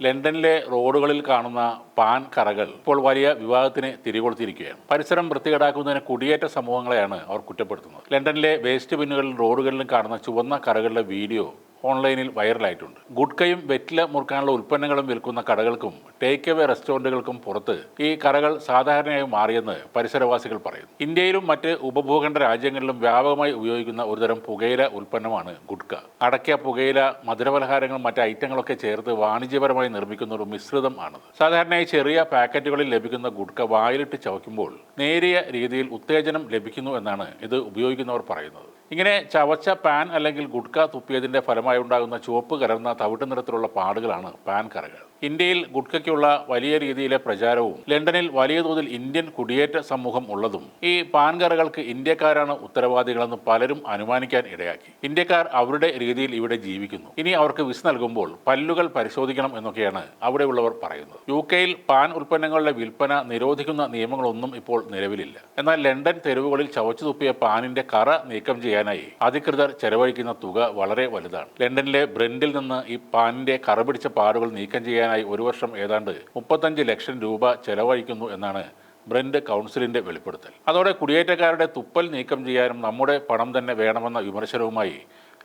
ലണ്ടനിലെ റോഡുകളിൽ കാണുന്ന പാൻ കറകൾ ഇപ്പോൾ വലിയ വിവാദത്തിന് തിരികൊളുത്തിയിരിക്കുകയാണ്. പരിസരം വൃത്തികേടാക്കുന്നതിന് കുടിയേറ്റ സമൂഹങ്ങളെയാണ് അവർ കുറ്റപ്പെടുത്തുന്നത്. ലണ്ടനിലെ വേസ്റ്റ് ബിന്നുകളിലും റോഡുകളിലും കാണുന്ന ചുവന്ന കറകളുടെ വീഡിയോ ഓൺലൈനിൽ വൈറലായിട്ടുണ്ട്. ഗുഡ്കയും വെറ്റില മുറുക്കാനുള്ള ഉൽപ്പന്നങ്ങളും വിൽക്കുന്ന കടകൾക്കും ടേക്ക് അവേ റെസ്റ്റോറൻറ്റുകൾക്കും പുറത്ത് ഈ കറകൾ സാധാരണയായി മാറിയെന്ന് പരിസരവാസികൾ പറയുന്നു. ഇന്ത്യയിലും മറ്റ് ഉപഭൂഖണ്ഡ രാജ്യങ്ങളിലും വ്യാപകമായി ഉപയോഗിക്കുന്ന ഒരുതരം പുകയില ഉൽപ്പന്നമാണ് ഗുഡ്ക. അടയ്ക്ക, പുകയില, മധുരപലഹാരങ്ങളും മറ്റ് ഐറ്റങ്ങളൊക്കെ ചേർത്ത് വാണിജ്യപരമായി നിർമ്മിക്കുന്ന ഒരു മിശ്രിതം ആണത്. സാധാരണയായി ചെറിയ പാക്കറ്റുകളിൽ ലഭിക്കുന്ന ഗുഡ്ക വായിലിട്ട് ചവയ്ക്കുമ്പോൾ നേരിയ രീതിയിൽ ഉത്തേജനം ലഭിക്കുന്നു എന്നാണ് ഇത് ഉപയോഗിക്കുന്നവർ പറയുന്നത്. ഇങ്ങനെ ചവച്ച പാൻ അല്ലെങ്കിൽ ഗുഡ്ക തുപ്പിയതിൻ്റെ ഫലമായി ഉണ്ടാകുന്ന ചുവപ്പ് കലർന്ന തവിട്ട് നിറത്തിലുള്ള പാടുകളാണ് പാൻ കറകൾ. ഇന്ത്യയിൽ ഗുഡ്കയ്ക്കുള്ള വലിയ രീതിയിലെ പ്രചാരവും ലണ്ടനിൽ വലിയ തോതിൽ ഇന്ത്യൻ കുടിയേറ്റ സമൂഹം ഉള്ളതും ഈ പാൻ കറകൾക്ക് ഇന്ത്യക്കാരാണ് ഉത്തരവാദികളെന്ന് പലരും അനുമാനിക്കാൻ ഇടയാക്കി. ഇന്ത്യക്കാർ അവരുടെ രീതിയിൽ ഇവിടെ ജീവിക്കുന്നു. ഇനി അവർക്ക് വിസ് നൽകുമ്പോൾ പല്ലുകൾ പരിശോധിക്കണം എന്നൊക്കെയാണ് അവിടെയുള്ളവർ പറയുന്നത്. UK-യിൽ പാൻ ഉൽപ്പന്നങ്ങളുടെ വിൽപ്പന നിരോധിക്കുന്ന നിയമങ്ങളൊന്നും ഇപ്പോൾ നിലവിലില്ല. എന്നാൽ ലണ്ടൻ തെരുവുകളിൽ ചവച്ചു തുപ്പിയ പാനിന്റെ കറ നീക്കം ചെയ്യാനായി അധികൃതർ ചെലവഴിക്കുന്ന തുക വളരെ വലുതാണ്. ലണ്ടനിലെ ബ്രെൻഡിൽ നിന്ന് ഈ പാനിന്റെ കറ പിടിച്ച പാടുകൾ നീക്കം ചെയ്യാൻ ഒരു വർഷം ഏതാണ്ട് 35 ലക്ഷം രൂപ ചെലവഴിക്കുന്നു എന്നാണ് ബ്രെൻഡ് കൗൺസിലിന്റെ വെളിപ്പെടുത്തൽ. അതോടെ കുടിയേറ്റക്കാരുടെ തുപ്പൽ നീക്കം ചെയ്യാനും നമ്മുടെ പണം തന്നെ വേണമെന്ന വിമർശനവുമായി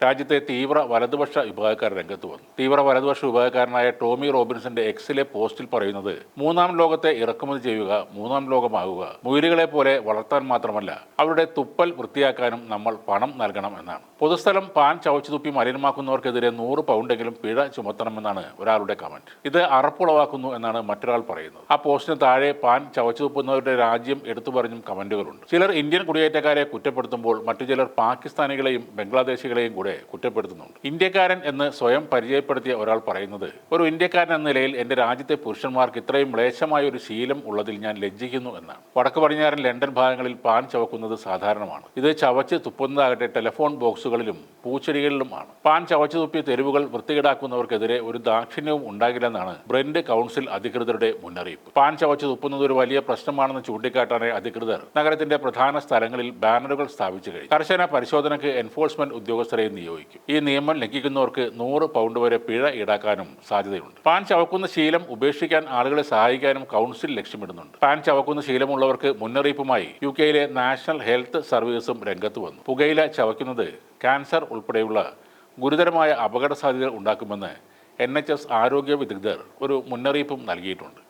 രാജ്യത്തെ തീവ്ര വലതുപക്ഷ വിഭാഗക്കാർ രംഗത്ത് വന്നു. തീവ്ര വലതുപക്ഷ വിഭാഗക്കാരനായ ടോമി റോബിൻസിന്റെ എക്സിലെ പോസ്റ്റിൽ പറയുന്നത്, മൂന്നാം ലോകത്തെ ഇറക്കുമതി ചെയ്യുക, മൂന്നാം ലോകമാകുക, മുയലുകളെ പോലെ വളർത്താൻ മാത്രമല്ല അവരുടെ തുപ്പൽ വൃത്തിയാക്കാനും നമ്മൾ പണം നൽകണം എന്നാണ്. പൊതുസ്ഥലം പാൻ ചവച്ചു തുപ്പി മലിനമാക്കുന്നവർക്കെതിരെ 100 പൗണ്ടെങ്കിലും പിഴ ചുമത്തണമെന്നാണ് ഒരാളുടെ കമന്റ്. ഇത് അറപ്പുളവാക്കുന്നു എന്നാണ് മറ്റൊരാൾ പറയുന്നത്. ആ പോസ്റ്റിന് താഴെ പാൻ ചവച്ചു തുപ്പുന്നവരുടെ രാജ്യം എടുത്തു പറഞ്ഞും കമന്റുകളുണ്ട്. ചിലർ ഇന്ത്യൻ കുടിയേറ്റക്കാരെ കുറ്റപ്പെടുത്തുമ്പോൾ മറ്റു ചിലർ പാകിസ്ഥാനികളെയും ബംഗ്ലാദേശികളെയും കുറ്റപ്പെടുത്തുന്നുണ്ട്. ഇന്ത്യക്കാരൻ എന്ന് സ്വയം പരിചയപ്പെടുത്തിയ ഒരാൾ പറയുന്നത്, ഒരു ഇന്ത്യക്കാരൻ എന്ന നിലയിൽ എന്റെ രാജ്യത്തെ പുരുഷന്മാർക്ക് ഇത്രയും മ്ലേച്ഛമായ ഒരു ശീലം ഉള്ളതിൽ ഞാൻ ലജ്ജിക്കുന്നു എന്നാണ്. വടക്ക് പടിഞ്ഞാറൻ ലണ്ടൻ ഭാഗങ്ങളിൽ പാൻ ചവക്കുന്നത് സാധാരണമാണ്. ഇത് ചവച്ച് തുപ്പുന്നതാകട്ടെ ടെലിഫോൺ ബോക്സുകളിലും പൂച്ചെടികളിലുമാണ്. പാൻ ചവച്ചു തുപ്പി തെരുവുകൾ വൃത്തികേടാക്കുന്നവർക്കെതിരെ ഒരു ദാക്ഷിണ്യവും ഉണ്ടാകില്ലെന്നാണ് ബ്രെൻഡ് കൗൺസിൽ അധികൃതരുടെ മുന്നറിയിപ്പ്. പാൻ ചവച്ചു തുപ്പുന്നത് ഒരു വലിയ പ്രശ്നമാണെന്ന് ചൂണ്ടിക്കാട്ടാനായി അധികൃതർ നഗരത്തിന്റെ പ്രധാന സ്ഥലങ്ങളിൽ ബാനറുകൾ സ്ഥാപിച്ചു കഴിഞ്ഞു. കർശന പരിശോധനയ്ക്ക് എൻഫോഴ്സ്മെന്റ് ഉദ്യോഗസ്ഥരെ നിയോഗിക്കും. ഈ നിയമം ലംഘിക്കുന്നവർക്ക് 100 പൗണ്ട് വരെ പിഴ ഈടാക്കാനും സാധ്യതയുണ്ട്. പാൻ ചവക്കുന്ന ശീലം ഉപേക്ഷിക്കാൻ ആളുകളെ സഹായിക്കാനും കൗൺസിൽ ലക്ഷ്യമിടുന്നുണ്ട്. പാൻ ചവക്കുന്ന ശീലമുള്ളവർക്ക് മുന്നറിയിപ്പുമായി UK-യിലെ നാഷണൽ ഹെൽത്ത് സർവീസും രംഗത്ത് വന്നു. പുകയില ചവയ്ക്കുന്നത് ക്യാൻസർ ഉൾപ്പെടെയുള്ള ഗുരുതരമായ അപകട സാധ്യതകൾ ഉണ്ടാക്കുമെന്ന് NHS ആരോഗ്യ വിദഗ്ധർ ഒരു മുന്നറിയിപ്പും നൽകിയിട്ടുണ്ട്.